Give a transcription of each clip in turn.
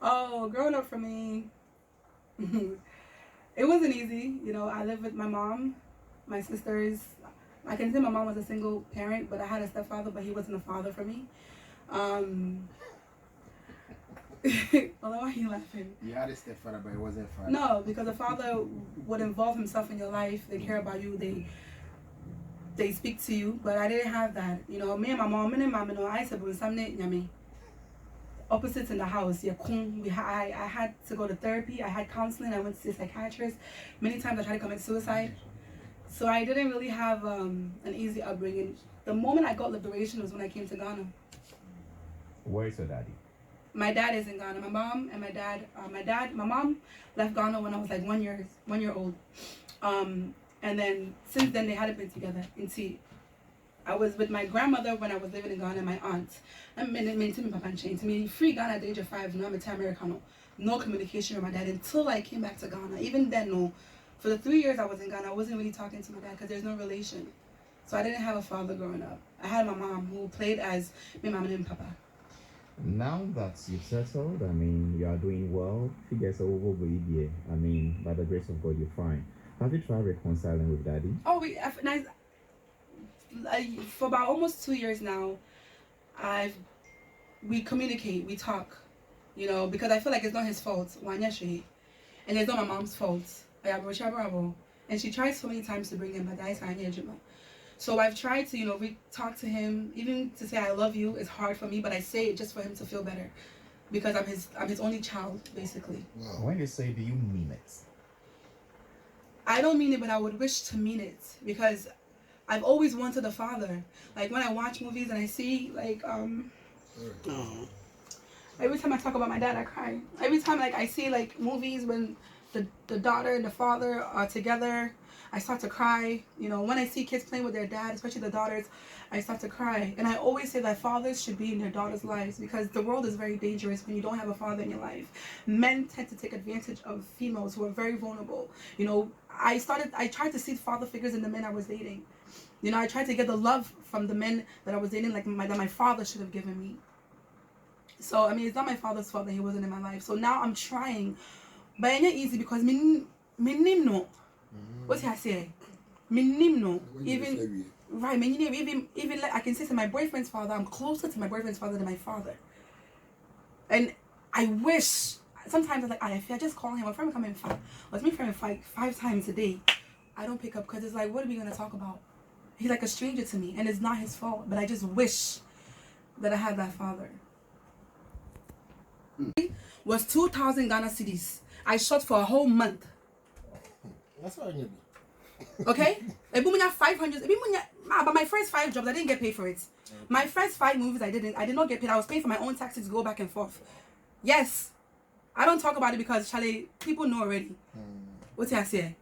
Oh, growing up for me, it wasn't easy. You know, I lived with my mom, my sisters. I can say my mom was a single parent, but I had a stepfather, but he wasn't a father for me. Um, although why are you laughing? You had a stepfather, but it wasn't father. No, because a father would involve himself in your life. They care about you. They speak to you. But I didn't have that. You know, me and my mom, I said, but something, opposites in the house. Yeah, I had to go to therapy. I had counseling. I went to see a psychiatrist. Many times I tried to commit suicide. So I didn't really have an easy upbringing. The moment I got liberation was when I came to Ghana. Where is your daddy? My dad is in Ghana. My mom and my mom left Ghana when I was like 1 year old. And then since then they hadn't been together. Until I was with my grandmother when I was living in Ghana and my aunt. I mean, free Ghana at the age of 5. No, I'm a Americano. No communication with my dad until I came back to Ghana. Even then, no. For the 3 years I was in Ghana, I wasn't really talking to my dad because there's no relation. So I didn't have a father growing up. I had my mom who played as my mom and papa. Now that you've settled, I mean, you are doing well. Figures over baby. I mean, by the grace of God, you're fine. Have you tried reconciling with daddy? Oh, for about almost 2 years now, we communicate, we talk, because I feel like it's not his fault. And it's not my mom's fault. And she tried so many times to bring him, but that's so I've tried to, talk to him, even to say I love you. It's hard for me, but I say it just for him to feel better, because I'm his only child, basically. Wow. When you say, do you mean it? I don't mean it, but I would wish to mean it, because I've always wanted a father. Like when I watch movies and I see every time I talk about my dad, I cry. Every time I see movies when the daughter and the father are together, I start to cry. When I see kids playing with their dad, especially the daughters, I start to cry. And I always say that fathers should be in their daughters' lives, because the world is very dangerous when you don't have a father in your life. Men tend to take advantage of females who are very vulnerable. I tried to see father figures in the men I was dating. I tried to get the love from the men that I was dating, that my father should have given me. So, I mean, it's not my father's fault that he wasn't in my life. So now I'm trying. But it's not easy because no. What's I say? No. Even right, even like I can say to my boyfriend's father, I'm closer to my boyfriend's father than my father. And I wish sometimes I'm like, Efia, just call him. My friend come in fight. Let's me friend fight 5 times a day. I don't pick up because it's like, what are we gonna talk about? He's like a stranger to me, and it's not his fault. But I just wish that I had that father. Was 2,000 Ghana cedis. I shot for a whole month. That's what I knew. Okay? Ebuminya 500. But my first 5 jobs, I didn't get paid for it. My first 5 movies, I did not get paid. I was paying for my own taxis to go back and forth. Yes. I don't talk about it because, Charlie, people know already. What's I say?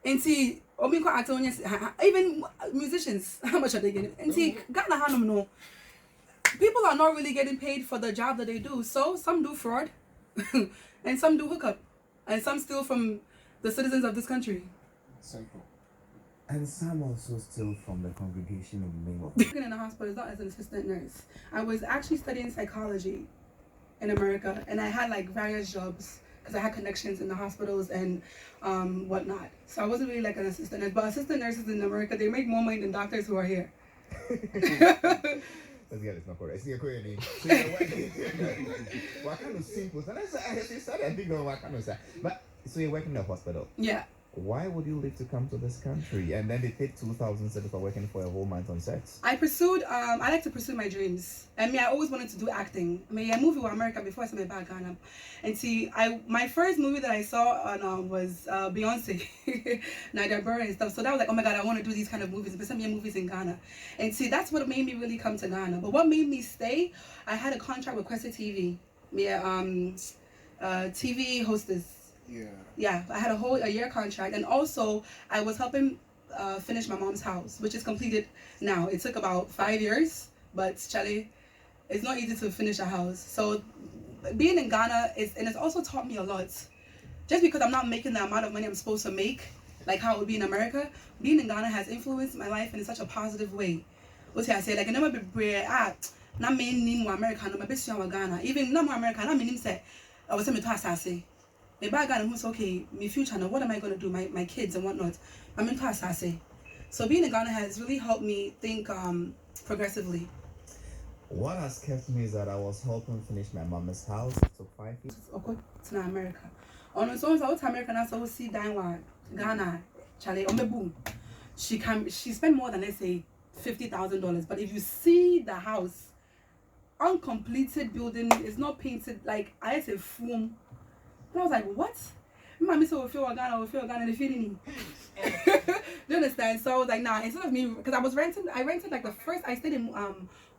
And see, even musicians, how much are they getting? And see, Ghana Hanum no. People are not really getting paid for the job that they do. So some do fraud, and some do hookup, and some steal from the citizens of this country. Simple. And some also steal from the congregation in the name of. Working in a hospital is not as an assistant nurse. I was actually studying psychology in America, and I had various jobs because I had connections in the hospitals and whatnot. So I wasn't really like an assistant nurse. But assistant nurses in America, they make more money than doctors who are here. This girl is not correct. See, what kind of simple? But so you're working in a hospital. Yeah. Why would you leave to come to this country? And then they take 2,000 cedis for working for a whole month on sets. I like to pursue my dreams. I always wanted to do acting. I moved to America before I started back Ghana. And see, my first movie that I saw was Beyonce, Nadia Burr and stuff. So that was like, oh my God, I want to do these kind of movies. But some movies in Ghana. And see, that's what made me really come to Ghana. But what made me stay, I had a contract with Questa TV. TV hostess. Yeah, I had a year contract, and also I was helping finish my mom's house, which is completed now. It took about 5 years, but Charlie, it's not easy to finish a house. So being in Ghana it's also taught me a lot. Just because I'm not making the amount of money I'm supposed to make, like how it would be in America, being in Ghana has influenced my life in such a positive way. What I say, I never be brave. Not me America, no, my best Ghana. Even no more America, not me say. I was saying to Asase. My bag and who's okay, my future now, what am I gonna do? My kids and whatnot. I'm in Asase. So being in Ghana has really helped me think progressively. What has kept me is that I was helping finish my mama's house. It took 5 years. Okay, to America. On its own, so America now so see Ghana, Charlie, on the boom. She spent more than let's say $50,000. But if you see the house, uncompleted building, it's not painted, like I had a foam. And I was like, what? Mommy said we feel Ghana the feeling. Do you understand? So I was like, nah, instead of me, because I rented like I stayed in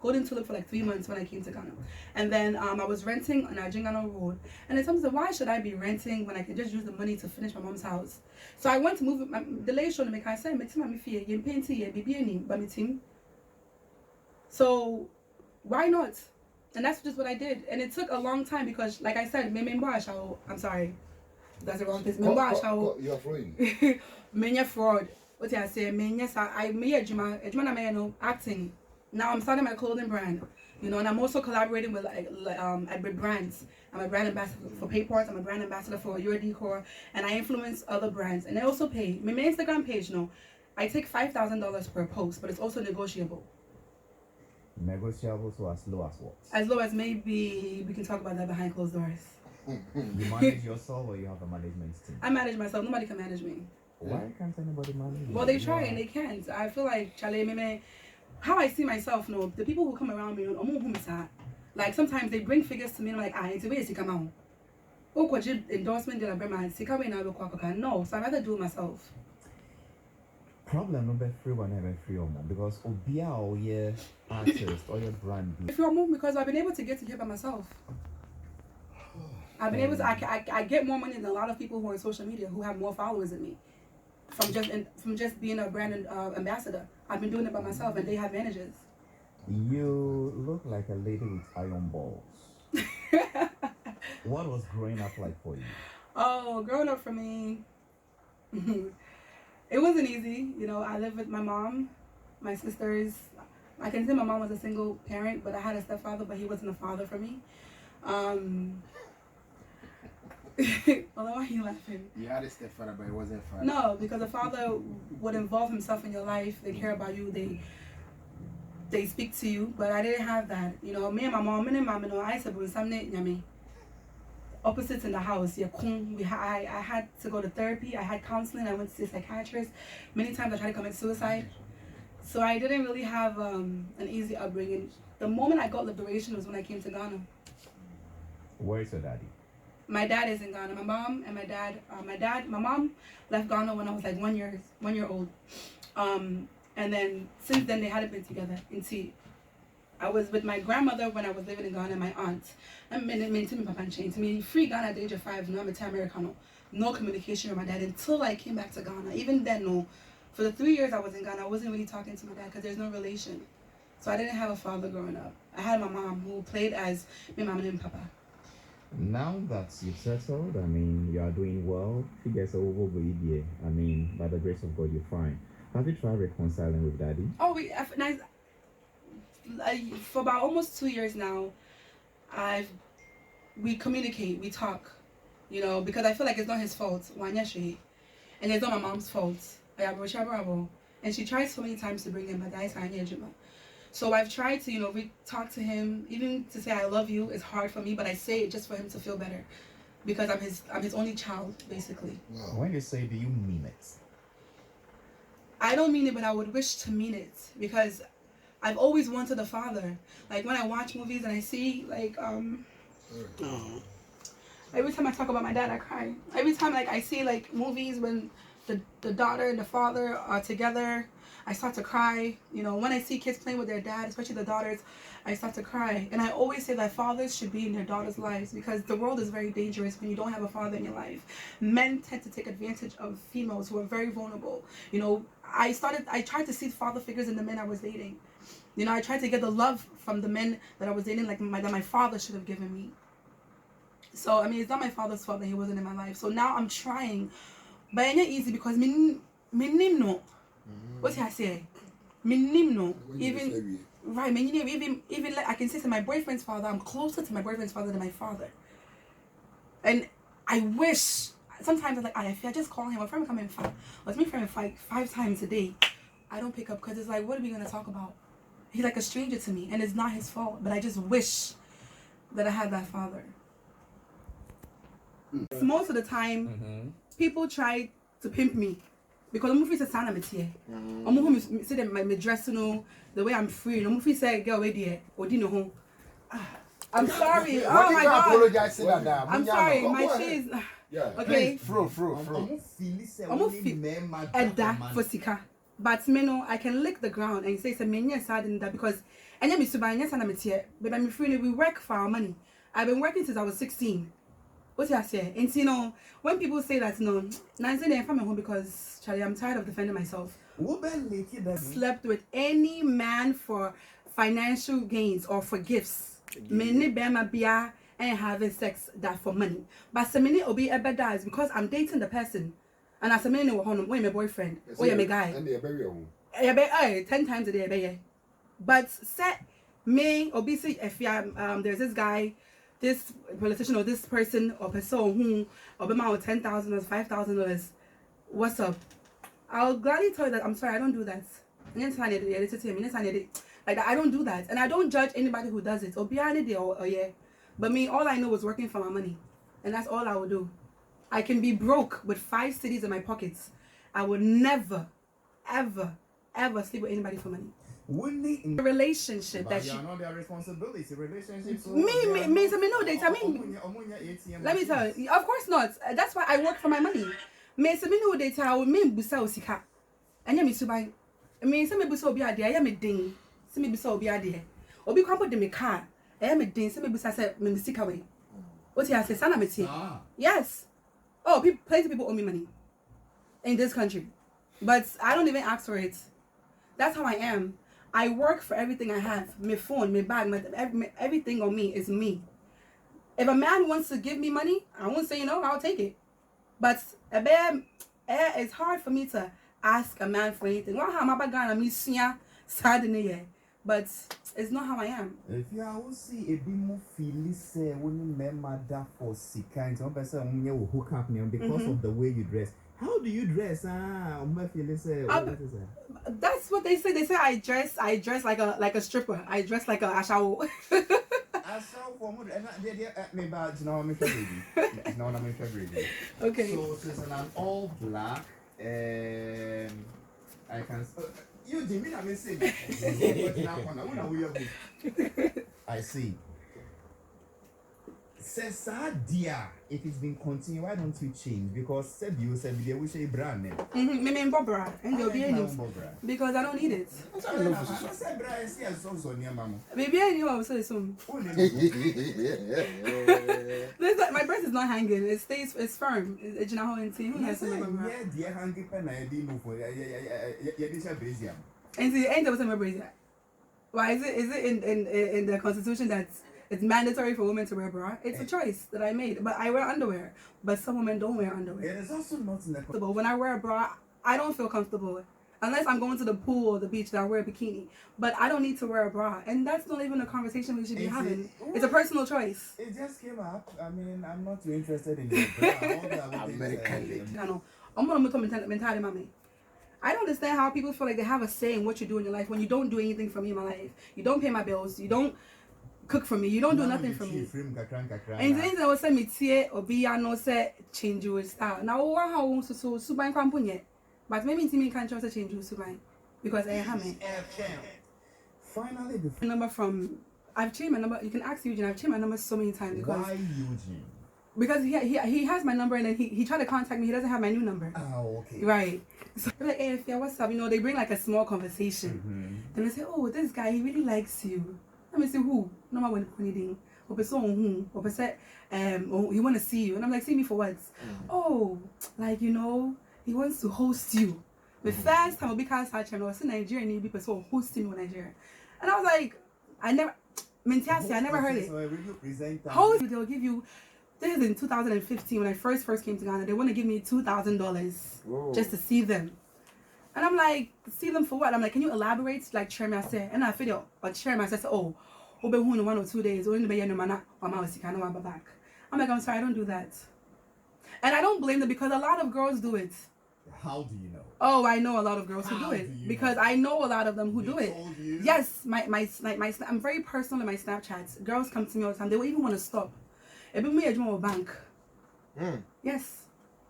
Golden Tulip for like 3 months when I came to Ghana. And then I was renting on Ajingano Road. And then someone said, why should I be renting when I can just use the money to finish my mom's house? So I went to move the lady showed me, I said, so why not? And that's just what I did. And it took a long time because, like I said, I'm sorry. That's the wrong thing. You're afraid. Many fraud. What did I say? I made a acting. Now I'm starting my clothing brand. You know, and I'm also collaborating with with brands. I'm a brand ambassador for Payports. I'm a brand ambassador for Your Decor, and I influence other brands. And I also pay. My Instagram page, I take $5,000 per post, but it's also negotiable. Negotiable, so as low as what? As low as maybe we can talk about that behind closed doors. You manage yourself or you have a management team? I manage myself. Nobody can manage me. Why can't anybody manage you? Well, they try and they can't. I feel like how I see myself, the people who come around me, like sometimes they bring figures to me and I'm like, it's a way to come out. Oh, could you endorsement de la Brema? No, so I'd rather do it myself. Problem number 3 whenever free or more because Obia or your artist or your brand. If you're more because I've been able to get to here by myself. I've been able to. I get more money than a lot of people who are on social media who have more followers than me. From just being a brand ambassador, I've been doing it by myself, and they have managers. You look like a lady with iron balls. What was growing up like for you? Oh, growing up for me, it wasn't easy. You know, I lived with my mom, my sisters. I can say my mom was a single parent, but I had a stepfather, but he wasn't a father for me. Although, why are you laughing? You had a stepfather, but it wasn't father. No, because a father would involve himself in your life. They care about you. They speak to you. But I didn't have that. You know, me and my mom, I said, opposites in the house. I had to go to therapy. I had counseling. I went to see a psychiatrist. Many times I tried to commit suicide. So I didn't really have an easy upbringing. The moment I got liberation was when I came to Ghana. Where is your daddy? My dad is in Ghana. My mom and my dad. My mom left Ghana when I was like 1 year old. And then since then they hadn't been together. I was with my grandmother when I was living in Ghana and my aunt. I'm to me free Ghana at the age of 5. No, I'm a Americano. No communication with my dad until I came back to Ghana. Even then, no. For the 3 years I was in Ghana, I wasn't really talking to my dad because there's no relation. So I didn't have a father growing up. I had my mom who played as my mom and papa. Now that you've settled, I mean, you are doing well. Figures over, I mean, by the grace of God, you're fine. Have you tried reconciling with daddy? Oh, for about almost 2 years now, we communicate, we talk, you know, because I feel like it's not his fault, and it's not my mom's fault. And she tries so many times to bring him, but that's so I've tried to, you know, talk to him, even to say I love you is hard for me, but I say it just for him to feel better, because I'm his only child, basically. Wow. When you say, do you mean it? I don't mean it, but I would wish to mean it, because I've always wanted a father. Like when I watch movies and I see like every time I talk about my dad, I cry. Every time like I see like movies when the daughter and the father are together, I start to cry. You know, when I see kids playing with their dad, especially the daughters, I start to cry. And I always say that fathers should be in their daughters' lives, because the world is very dangerous when you don't have a father in your life. Men tend to take advantage of females who are very vulnerable. You know, I tried to see father figures in the men I was dating. You know, I tried to get the love from the men that I was dating, like that my father should have given me. So, I mean, it's not my father's fault that he wasn't in my life. So now I'm trying. But it's not easy because me no. What's he say? Me no. Even right, even like I can say to my boyfriend's father, I'm closer to my boyfriend's father than my father. And I wish, sometimes I'm like, if I just call him, my friend will come in let's meet friend five times a day. I don't pick up because it's like, what are we going to talk about? He's like a stranger to me, and it's not his fault. But I just wish that I had that father. Most of the time, people try to pimp me because I'm moving to Sana Metie. I'm moving to see my dress, the way I'm free. I'm moving to say, girl, wait there, or dinner home. I'm sorry. Oh my God. I'm sorry. My cheese. Okay. Fro. Edda for sika. But I can lick the ground and say many sad in that because and then Mr. But I'm free. We work for our money. I've been working since I was 16. What I say? And when people say that I'm coming home because Charlie, I'm tired of defending myself. Slept with any man for financial gains or for gifts. Many bema bia and having sex that for money. But some many obi ever dies because I'm dating the person. And as a many when my boyfriend, or my guy. And they bury 10 times a day. But set me obviously Efia there's this guy, this politician or this person or person who Obama with $10,000 or $5,000. What's up? I'll gladly tell you that I'm sorry, I don't do that. Like that, I don't do that. And I don't judge anybody who does it. Or behind it or yeah. But me, all I know is working for my money. And that's all I will do. I can be broke with 5 cities in my pockets. I would never, ever, ever sleep with anybody for money. A relationship that you know their responsibility. Relationships. No data. Let me tell you. Of course not. That's why I work for my money. Me no data. I will mean busa osika. Anya me subai. Me se me busa obi ade. Aya me ding. Se me busa obi ade. Obi kwampo de me car. Aya me ding. Se me busa se me sika we. What you say? Sana me ti. Yes. Oh, plenty of people owe me money in this country, but I don't even ask for it. That's how I am. I work for everything I have. My phone, my bag, everything on me is me. If a man wants to give me money, I won't say no, I'll take it. But it's hard for me to ask a man for anything. But it's not how I am. If you will see a bit more feeling say when you remember for sick kind of person will hook up because of the way you dress. How do you dress? That's what they say. They say I dress like a stripper. I dress like a ashawo. Okay. So it's an all black I can you didn't mean say I see. Says dear, if it's been continued, why don't you change? Because said you we say brand name. Me Bobra, and they'll be any because I don't need it. Maybe I knew I was so soon. My breast is not hanging, it's firm. It's not and see who has some hanging pen. I didn't know for and see, ain't there was some brazier. Why is it in the constitution that it's mandatory for women to wear bra? It's a choice that I made. But I wear underwear. But some women don't wear underwear. It is also not in the when I wear a bra, I don't feel comfortable. Unless I'm going to the pool or the beach that I wear a bikini. But I don't need to wear a bra. And that's not even a conversation we should be having. It's a personal choice. It just came up. I mean, I'm not too interested in your bra. I don't understand how people feel like they have a say in what you do in your life when you don't do anything for me in my life. You don't pay my bills. You don't cook for me. You don't do nothing for me. And things that was say me tie obi no say change your style. Now what how so suban kwampunye. But maybe me can't trust to change your suban because I have me. Finally the number from I've changed my number. You can ask Eugene. I've changed my number so many times because why Eugene? Because he has my number and then he tried to contact me. He doesn't have my new number. Oh, okay. Right. So they're like, hey, Efia, what's up? They bring like a small conversation. And they say, oh, this guy, he really likes you. Let me say who? No matter when anything. Or person who. Or person he want to see you. And I'm like, see me for what? Oh, like he wants to host you. The first time I be cast such and I was in Nigeria and he'll be person hosting me in Nigeria. And I was like, I never heard it. Host, they'll give you. This is in 2015 when I first came to Ghana. They want to give me $2,000 just to see them. And I'm like, see them for what? I'm like, can you elaborate? Like Chairman said. And I feel Chairman says, oh, 1 or 2 days. Only be no man, I'm back. I'm like, I'm sorry, I don't do that. And I don't blame them because a lot of girls do it. How do you know? Oh, I know a lot of girls who How do it do you because know? I know a lot of them who do They it. told you? Yes, my I'm very personal in my Snapchats. Girls come to me all the time. They will even want to stop. It be me a bank. Yes.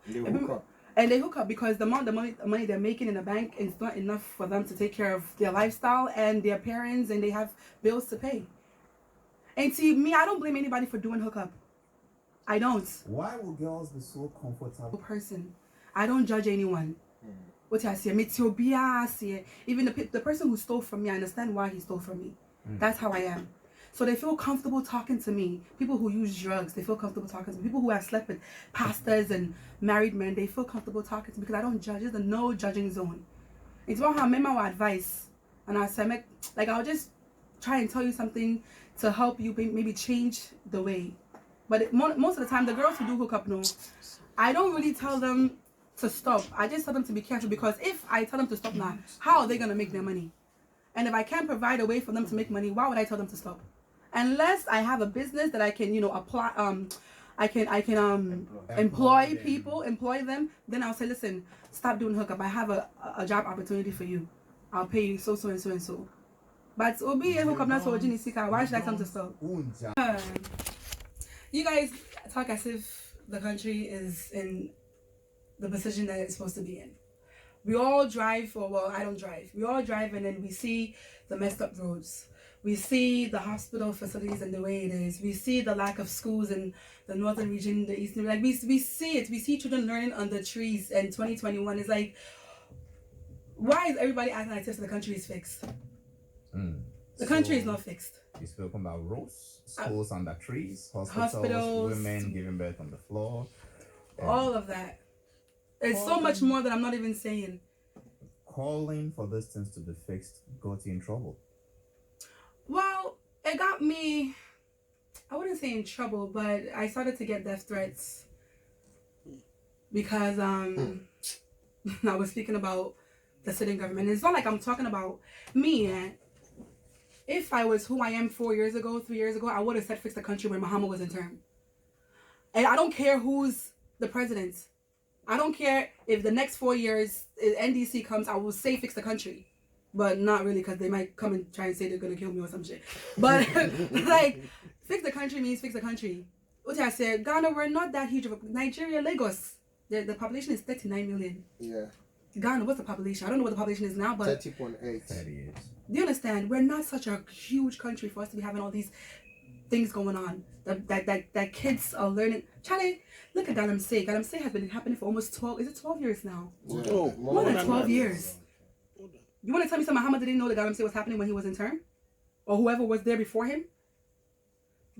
They hook up. And they hook up because the money they're making in the bank is not enough for them to take care of their lifestyle and their parents, and they have bills to pay. And see, me, I don't blame anybody for doing hookup. I don't. Why will girls be so comfortable? Person, I don't judge anyone. What I say, even the person who stole from me, I understand why he stole from me. That's how I am. So they feel comfortable talking to me. People who use drugs, they feel comfortable talking to me. People who have slept with pastors and married men, they feel comfortable talking to me because I don't judge. It's a no judging zone. It's about how I made my advice. And I said, like, I'll just try and tell you something to help you maybe change the way. But most of the time, the girls who do hook up, no, I don't really tell them to stop. I just tell them to be careful because if I tell them to stop now, how are they going to make their money? And if I can't provide a way for them to make money, why would I tell them to stop? Unless I have a business that I can, apply, I can employ people, employ them, then I'll say, listen, stop doing hookup. I have a job opportunity for you. I'll pay you so and so and so. But Obi hookup not so why should I tell them to stop? You guys talk as if the country is in the position that it's supposed to be in. We all drive, I don't drive. We all drive and then we see the messed up roads. We see the hospital facilities and the way it is. We see the lack of schools in the northern region, the eastern, like we see it. We see children learning under trees in 2021. It's like, why is everybody acting like this? The country is fixed. The country is not fixed. You spoke about roads, schools under trees, hospitals, women giving birth on the floor. All of that. It's so much more that I'm not even saying. Calling for these things to be fixed got you in trouble. Well, it got me, I wouldn't say in trouble, but I started to get death threats because I was speaking about the sitting government. It's not like I'm talking about me. If I was who I am 4 years ago, 3 years ago, I would have said fix the country when Muhammad was in term. And I don't care who's the president. I don't care if the next 4 years NDC comes, I will say fix the country. But not really, because they might come and try and say they're going to kill me or some shit. But like, fix the country means fix the country. What I said, Ghana, we're not that huge of a... Nigeria, Lagos, the population is 39 million. Yeah. Ghana, what's the population? I don't know what the population is now, but... 30.8. 38. Do you understand? We're not such a huge country for us to be having all these things going on. That kids are learning. Charlie, look at Galamsey. Galamsey has been happening for almost 12... Is it 12 years now? Yeah. Oh, More than 12 years. You want to tell me some Muhammad didn't know that Galamsey was happening when he was in term? Or whoever was there before him?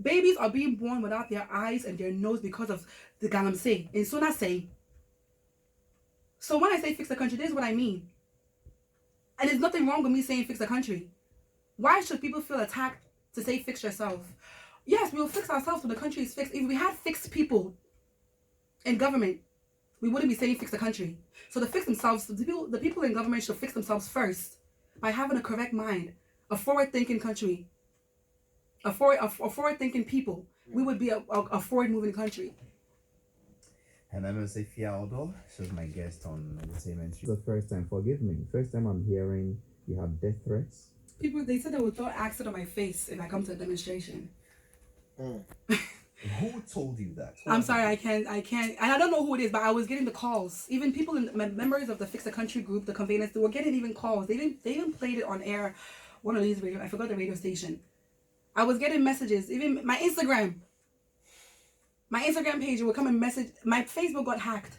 Babies are being born without their eyes and their nose because of the Galamsey. In Sona say. So when I say fix the country, this is what I mean. And there's nothing wrong with me saying fix the country. Why should people feel attacked to say fix yourself? Yes, we will fix ourselves when the country is fixed. If we had fixed people in government, we wouldn't be saying fix the country. So to fix themselves, the people in government should fix themselves first by having a correct mind, a forward-thinking country, a forward-thinking people. We would be a forward-moving country. And I'm Efia Odo. She's my guest on Entertainment. It's the first time, forgive me, first time I'm hearing you have death threats. People, they said they would throw acid on my face if I come to a demonstration. Who told you that? I'm sorry, I can't, and I don't know who it is, but I was getting the calls. Even people, members of the Fix the Country group, the conveners, they were getting even calls. They even played it on air, one of these radio, I forgot the radio station. I was getting messages, even my Instagram page would come and message. My Facebook got hacked.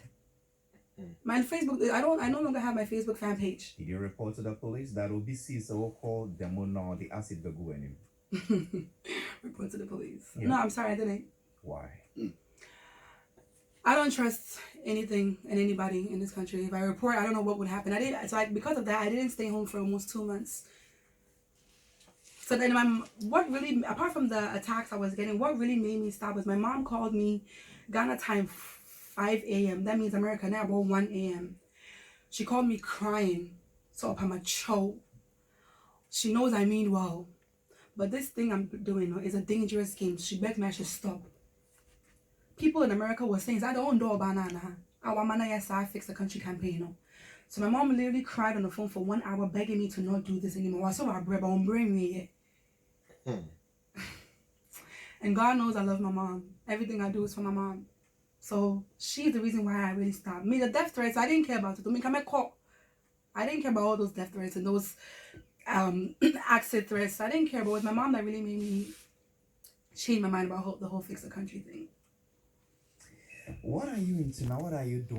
My Facebook, I no longer have my Facebook fan page. Did you report to the police that OBC is so called the the acid go anymore? Report to the police. Yeah. No, I'm sorry, I didn't. Why? I don't trust anything and anybody in this country. If I report, I don't know what would happen. Because of that, I didn't stay home for almost 2 months. So then apart from the attacks I was getting, what really made me stop was my mom called me Ghana time 5 a.m. That means America now about 1 a.m. She called me crying. So up my choke. She knows I mean well. But this thing I'm doing is a dangerous game. She begged me I should stop. people in America were saying, I don't know about Nana. Our man, yes, I fix the country campaign. No? So my mom literally cried on the phone for 1 hour begging me to not do this anymore. I saw my brother on brain me. And God knows I love my mom. Everything I do is for my mom. So she's the reason why I really stopped. Me, the death threats, I didn't care about it. I mean, I didn't care about all those death threats and those acid threats. I didn't care, but it was my mom that really made me change my mind about the whole fix the country thing. What are you into now? What are you doing?